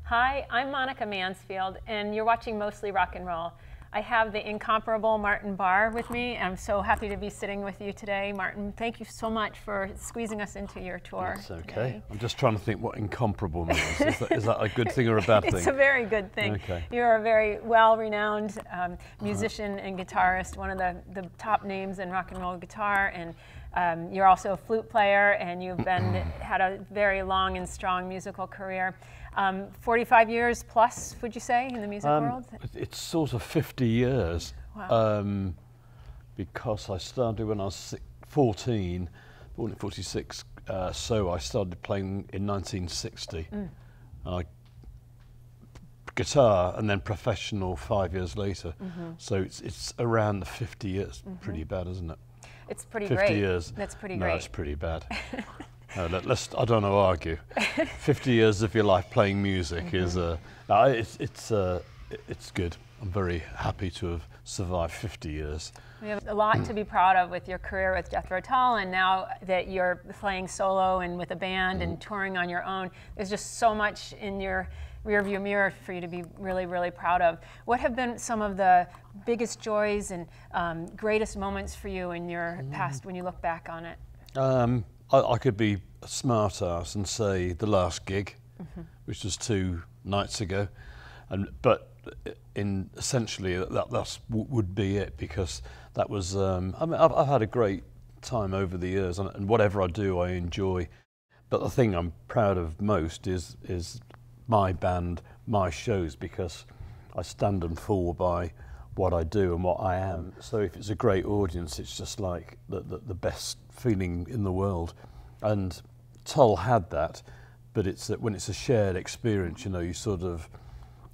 Hi, I'm Monica Mansfield, and you're watching Mostly Rock and Roll. I have the incomparable Martin Barre with me. I'm so happy to be sitting with you today. Martin, thank you so much for squeezing us into your tour. It's okay. Today. I'm just trying to think what incomparable means. Is that a good thing or a bad thing? It's a very good thing. Okay. You're a very well-renowned musician and guitarist, one of the top names in rock and roll guitar, and you're also a flute player, and you've had a very long and strong musical career. 45 years plus, would you say, in the music world? It's sort of 50 years. Wow. Because I started when I was 14, born in 46, so I started playing in 1960. Guitar and then professional 5 years later. So it's around the 50 years. Pretty bad, isn't it? It's pretty 50 great. years. That's pretty No, great. it's pretty bad. No, I don't want to argue. 50 years of your life playing music is it's good. I'm very happy to have survived 50 years. We have a lot to be proud of with your career with Jethro Tull, and now that you're playing solo and with a band and touring on your own, there's just so much in your rearview mirror for you to be really, really proud of. What have been some of the biggest joys and greatest moments for you in your past when you look back on it? I could be a smart ass and say the last gig, which was 2 nights ago, but essentially that would be it, because that was. I mean, I've had a great time over the years, and whatever I do, I enjoy. But the thing I'm proud of most is my band, my shows, because I stand and fall by what I do and what I am. So if it's a great audience, it's just like the best feeling in the world. And Tull had that, but it's when it's a shared experience, you know, you sort of,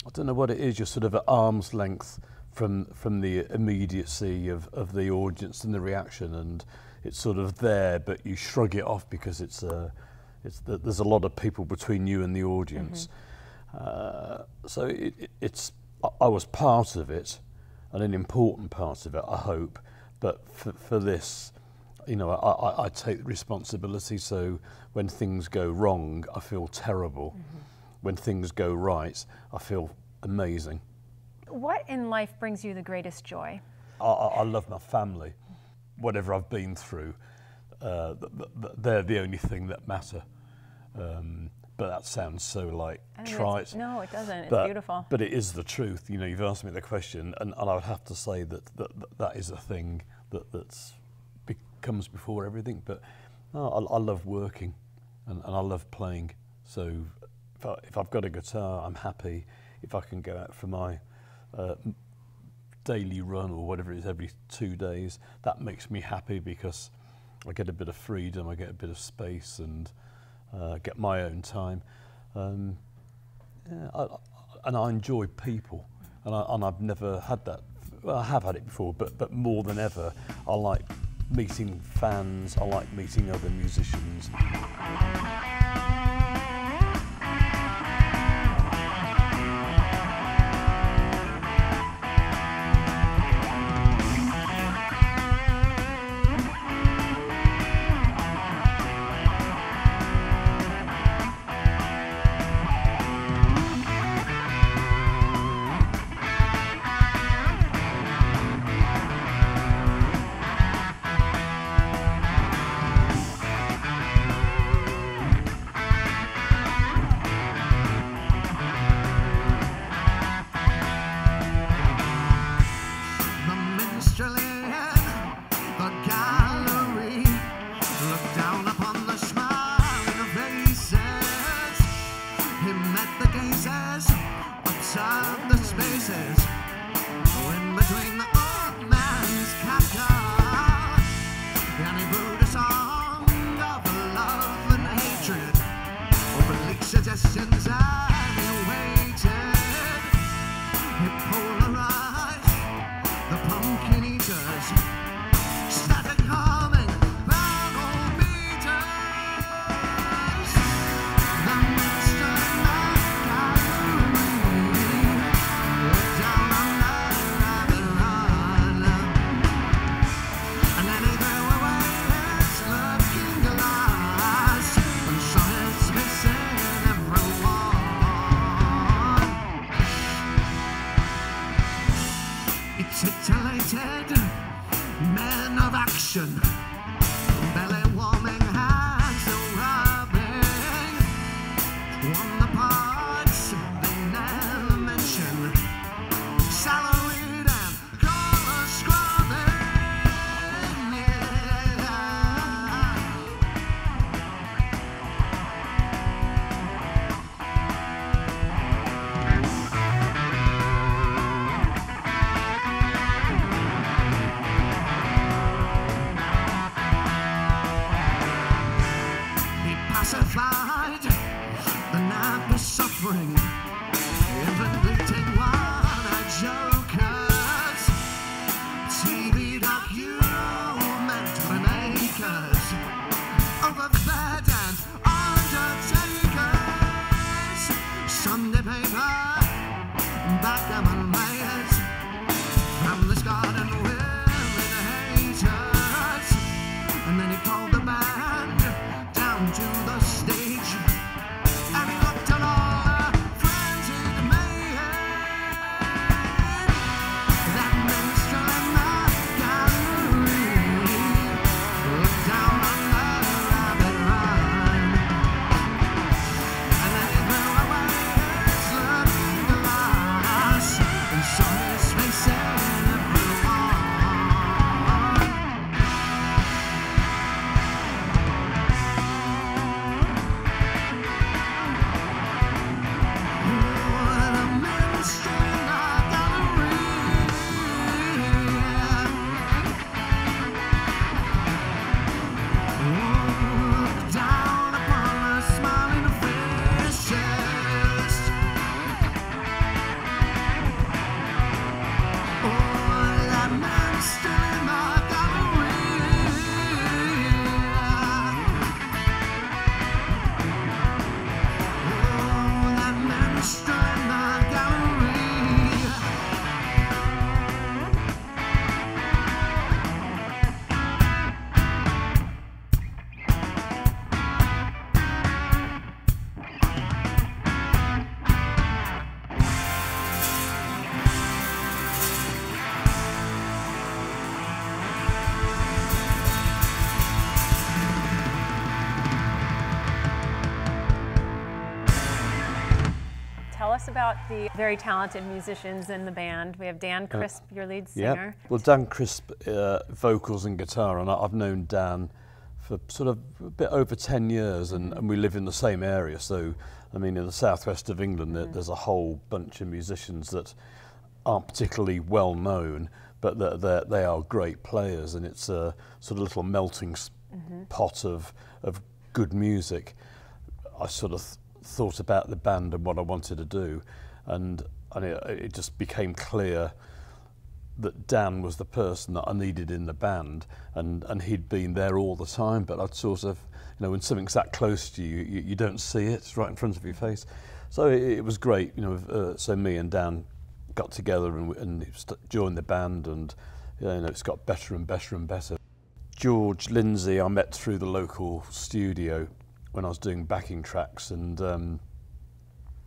I don't know what it is, you're sort of at arm's length from the immediacy of the audience and the reaction, and it's sort of there, but you shrug it off because there's a lot of people between you and the audience. So I was part of it, and an important part of it, I hope. But for this, you know, I take responsibility. So when things go wrong, I feel terrible. When things go right, I feel amazing. What in life brings you the greatest joy? I love my family. Whatever I've been through, they're the only thing that matter. But that sounds so like trite. No, it doesn't. It's beautiful. But it is the truth. You know, you've asked me the question, and I would have to say that is a thing that's comes before everything. But no, I love working, and I love playing. So if I've got a guitar, I'm happy. If I can go out for my daily run or whatever it is every 2 days, that makes me happy, because I get a bit of freedom, I get a bit of space, and get my own time. And I enjoy people, and I've never had that. Well, I have had it before, but more than ever, I like meeting fans, I like meeting other musicians. Titillated men of action, belly warming, hands still rubbing on the parts they never mention, salaried and collar scrubbing, pacified the nappy suffering, inventing one jokers, TV documentary makers, overfed and undertakers, Sunday paper, backgammon players, from this garden willing haters, and then he called the band down to the stage, and he looked at all the frenzied mayhem, that minstrel in the gallery looked down on the rabbit run, and then he threw away his looking glass and saw his face in everyone. Tell us about the very talented musicians in the band. We have Dan Crisp, your lead singer. Yeah. Well, Dan Crisp, vocals and guitar, and I've known Dan for sort of a bit over 10 years, and we live in the same area. So, I mean, in the southwest of England, there's a whole bunch of musicians that aren't particularly well known, but they are great players, and it's a sort of little melting pot of good music. I sort of thought about the band and what I wanted to do, and it just became clear that Dan was the person that I needed in the band, and he'd been there all the time, but I'd sort of, you know, when something's that close to you, you don't see it, it's right in front of your face. So it was great, you know, so me and Dan got together and joined the band, and you know, it's got better and better and better. George Lindsay I met through the local studio when I was doing backing tracks, and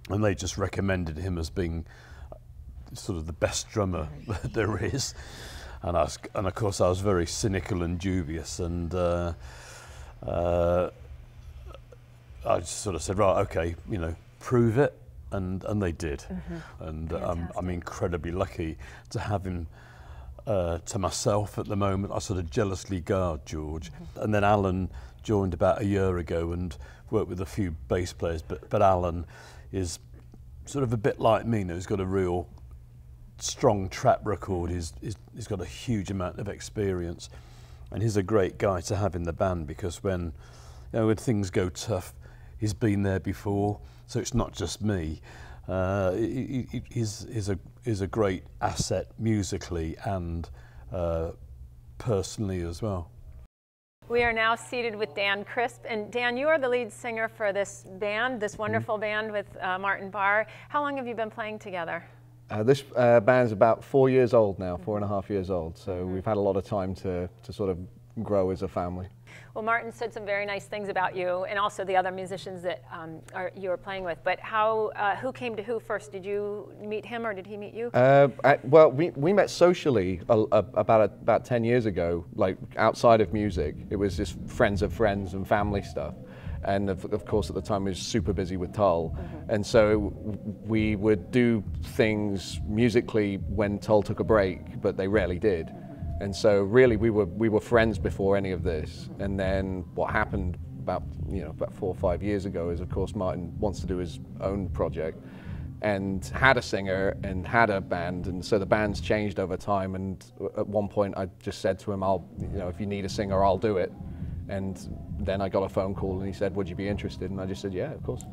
they just recommended him as being sort of the best drummer that there is, and of course I was very cynical and dubious, and I just sort of said, right, okay, you know, prove it, and they did, and I'm incredibly lucky to have him to myself at the moment. I sort of jealously guard George, and then Alan joined about a year ago and worked with a few bass players, but Alan is sort of a bit like me, you know, he's got a real strong track record, he's got a huge amount of experience, and he's a great guy to have in the band, because when, you know, when things go tough, he's been there before, so it's not just me. He's a great asset musically and personally as well. We are now seated with Dan Crisp, and Dan, you are the lead singer for this band, this wonderful band with Martin Barre. How long have you been playing together? This band's about 4 years old now, 4.5 years old, so we've had a lot of time to sort of grow as a family. Well, Martin said some very nice things about you, and also the other musicians that you were playing with. But who came to who first? Did you meet him, or did he meet you? Well, we met socially about 10 years ago, like outside of music. It was just friends of friends and family stuff. And of course, at the time, we were super busy with Tull. And so we would do things musically when Tull took a break, but they rarely did. And so really, we were friends before any of this. And then what happened about 4 or 5 years ago is, of course, Martin wants to do his own project and had a singer and had a band. And so the band's changed over time. And at one point, I just said to him, if you need a singer, I'll do it. And then I got a phone call and he said, would you be interested? And I just said, yeah, of course.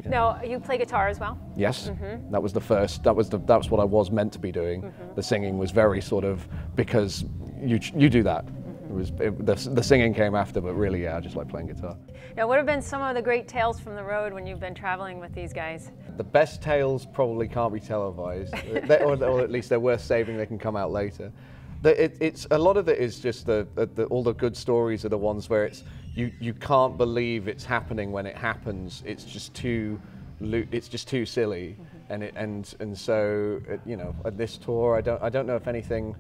Yeah. Now, you play guitar as well? Yes, that was the first, that's what I was meant to be doing. The singing was very sort of, because you do that. The singing came after, but really, yeah, I just like playing guitar. Now, what have been some of the great tales from the road when you've been traveling with these guys? The best tales probably can't be televised, or at least they're worth saving, they can come out later. It's a lot of it is just all the good stories are the ones where you can't believe it's happening when it happens. It's just too silly, and so at this tour I don't know if anything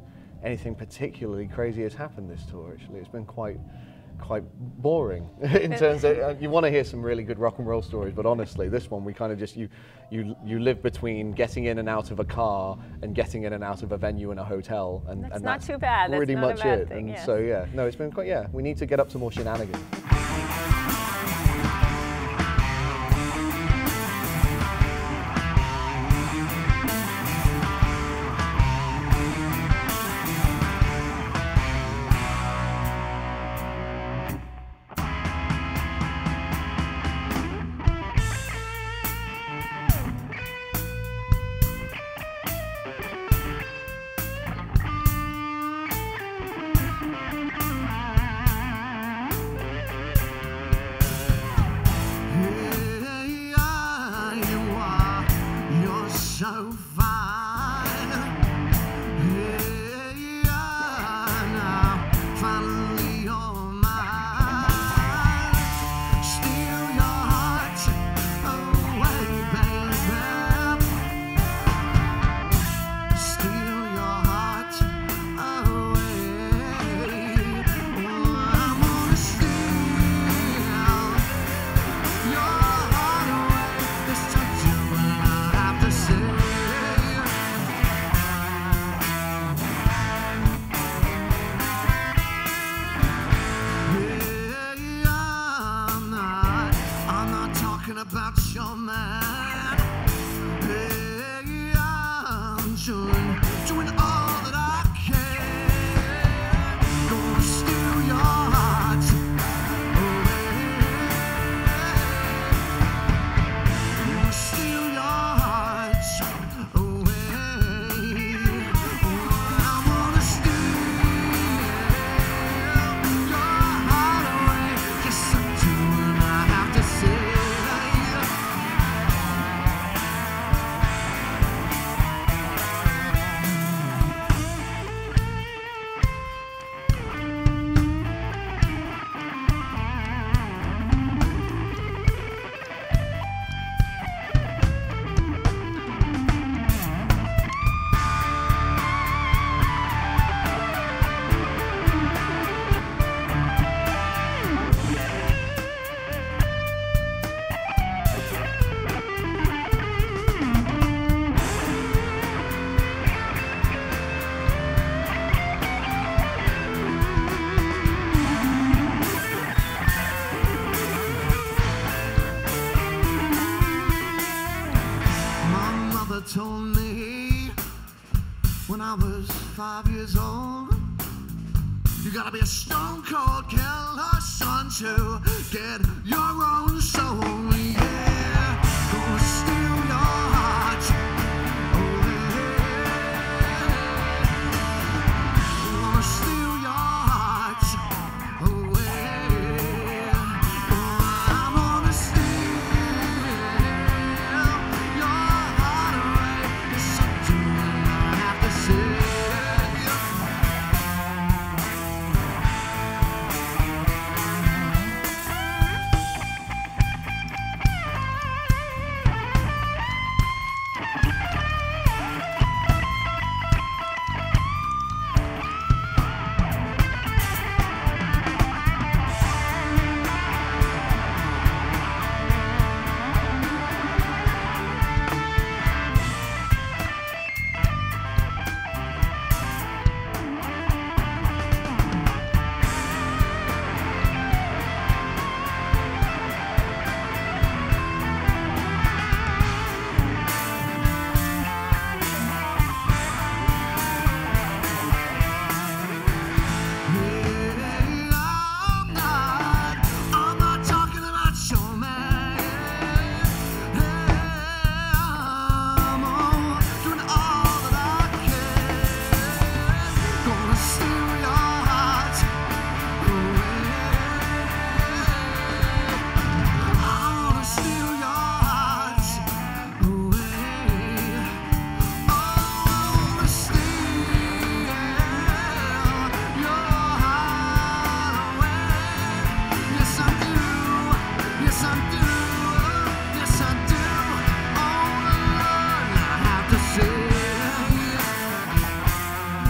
particularly crazy has happened this tour. Actually, it's been quite boring in terms of you want to hear some really good rock and roll stories, but honestly, this one we kind of just you live between getting in and out of a car and getting in and out of a venue in a hotel, and that's and not that's too bad. Pretty That's not much a bad it. thing, And yes. so yeah, no, it's been quite we need to get up to more shenanigans. So fine, now finally you're mine. Steal your heart away, baby. Steal your heart away. I'm gonna steal your heart away. This touch you and I have to say. I'm not talking about your man. Hey, I'm doing all that I can. Gonna steal your heart away. Gonna steal your heart away. I'm gonna steal your heart away. Yes, I do, and I have to say. My mother told me when I was 5 years old, you gotta be a stone cold killer, son, to get your own soul. Yeah, gonna steal your heart away. Gonna steal your heart away. I'm gonna steal your heart away. It's something I have to say.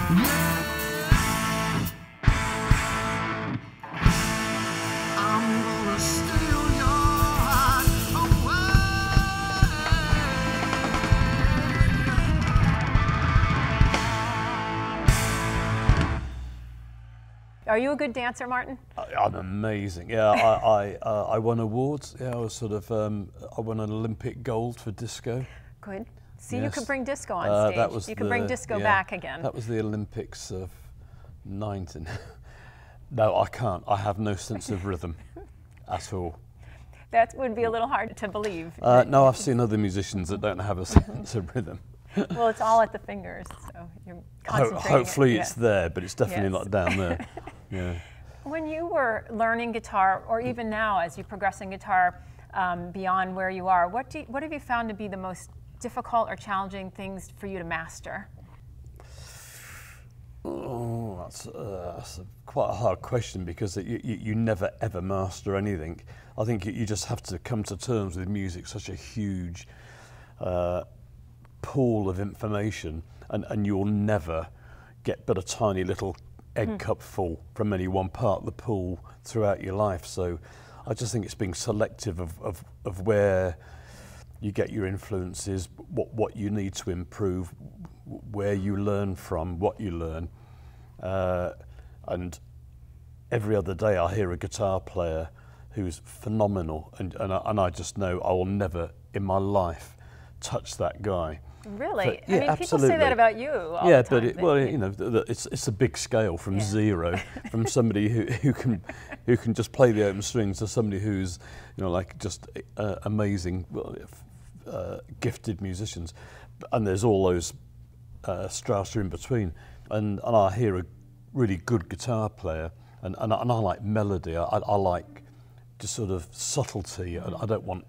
I'm gonna steal your heart away. Are you a good dancer, Martin? I'm amazing. Yeah, I won awards. Yeah, I was sort of I won an Olympic gold for disco. Good. See, Yes. you could bring disco on stage. That was you could bring disco back again. That was the Olympics of 19. No, I can't. I have no sense of rhythm at all. That would be a little hard to believe. No, I've seen other musicians that don't have a sense of rhythm. Well, it's all at the fingers, so you're concentrating. Hopefully it. it's there, but it's definitely Yes. not down there. Yeah. When you were learning guitar, or even now as you progress in guitar beyond where you are, what have you found to be the most difficult or challenging things for you to master? Oh, that's quite a hard question, because you never ever master anything. I think you just have to come to terms with music, such a huge pool of information, and you'll never get but a tiny little egg cup full from any one part of the pool throughout your life. So I just think it's being selective of where you get your influences, what you need to improve, where you learn from, what you learn. And every other day I hear a guitar player who's phenomenal, and I just know I will never in my life touch that guy. Really? But, yeah, I mean, people say absolutely. that about you all Yeah, the time. but well, you know, it's a big scale from zero, from somebody who can just play the open strings to somebody who's, you know, like just amazing, gifted musicians, and there's all those strata in between. And I hear a really good guitar player, and I like melody. I like just sort of subtlety. I don't want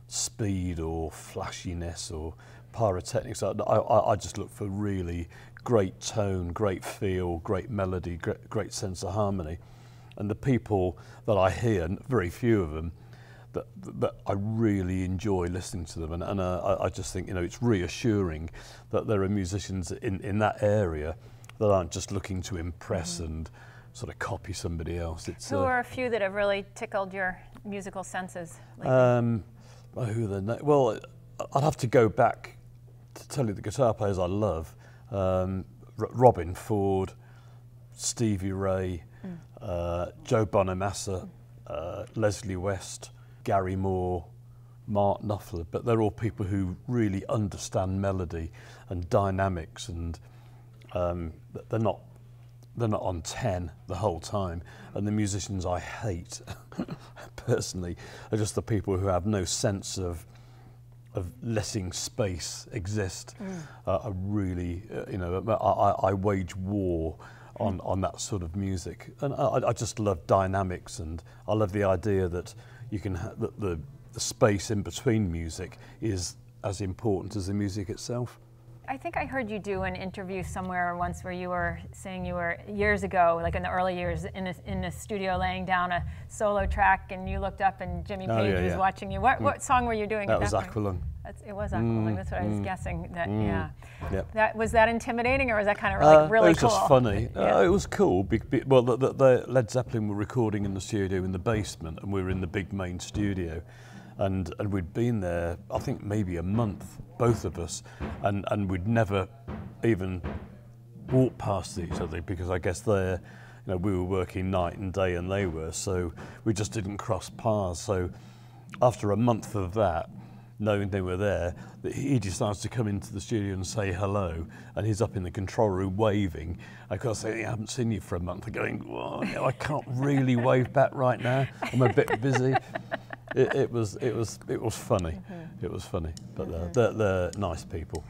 speed or flashiness or pyrotechnics. I just look for really great tone, great feel, great melody, great sense of harmony. And the people that I hear, very few of them, that I really enjoy listening to them, and I just think, you know, it's reassuring that there are musicians in that area that aren't just looking to impress and sort of copy somebody else. It's Who are a few that have really tickled your musical senses lately? who are the well, I'd have to go back to tell you the guitar players I love. Robin Ford, Stevie Ray, Joe Bonamassa, Leslie West, Gary Moore, Mark Knopfler, but they're all people who really understand melody and dynamics, and they're not on 10 the whole time. And the musicians I hate, personally, are just the people who have no sense of letting space exist. I really, you know, I wage war on that sort of music, and I just love dynamics, and I love the idea that you can that the space in between music is as important as the music itself. I think I heard you do an interview somewhere once where you were saying you were years ago, like in the early years, in a studio laying down a solo track, and you looked up and Jimmy Page was watching you. What song were you doing? That at was that Aqualung. It was Aqualung. That's what I was guessing. That Yep. was that intimidating, or was that kind of like really it was cool? just funny. Yeah. It was cool. Well, the Led Zeppelin were recording in the studio in the basement, and we were in the big main studio. And we'd been there, I think maybe a month, both of us, and we'd never even walked past each other, because I guess we were working night and day, and they were, so we just didn't cross paths. So after a month of that, knowing they were there, he decides to come into the studio and say hello, and he's up in the control room waving. I can't say, I haven't seen you for a month. I'm going, well, you know, I can't really wave back right now. I'm a bit busy. It was funny. It was funny, but they're nice people.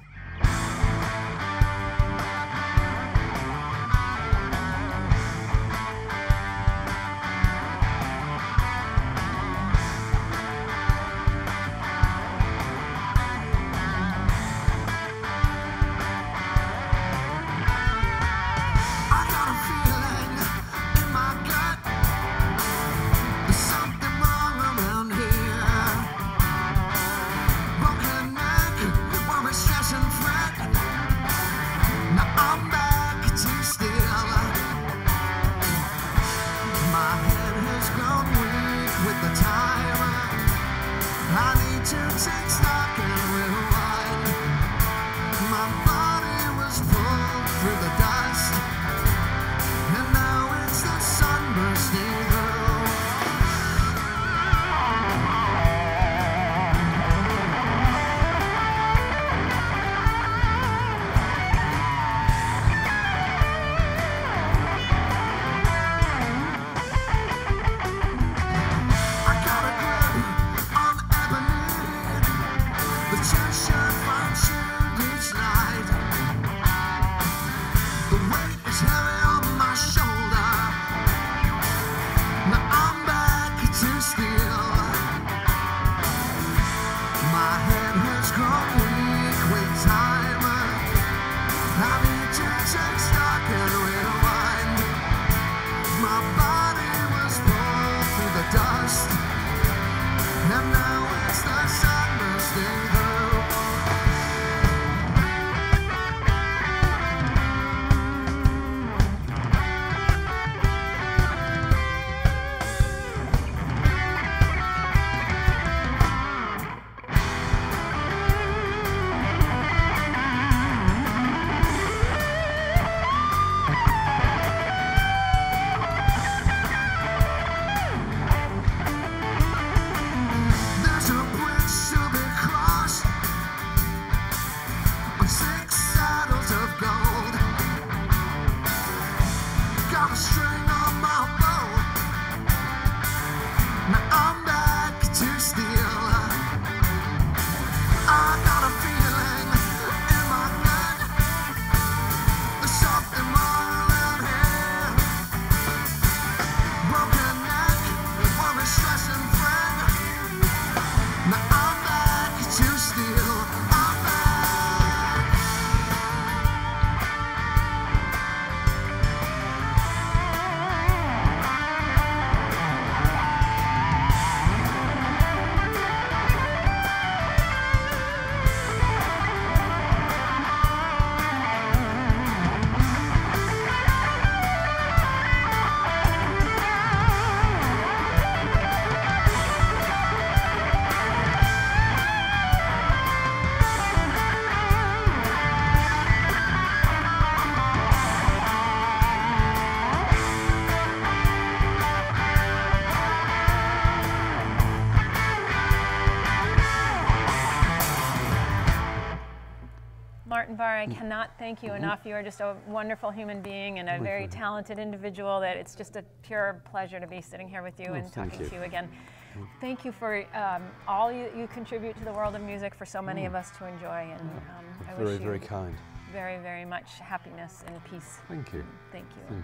Stressing have a string on my bow. Now I'm back to steal. I got a feeling in my gut. There's something more around here. Broken neck, or a stressing friend. Now I'm back to steal. I'm back. Barre, I cannot thank you enough. You are just a wonderful human being and a very talented individual that it's just a pure pleasure to be sitting here with you and talking to you again. Thank you for all you contribute to the world of music for so many of us to enjoy. And I wish you Very kind. very, very much happiness and peace. Thank you. Thank you.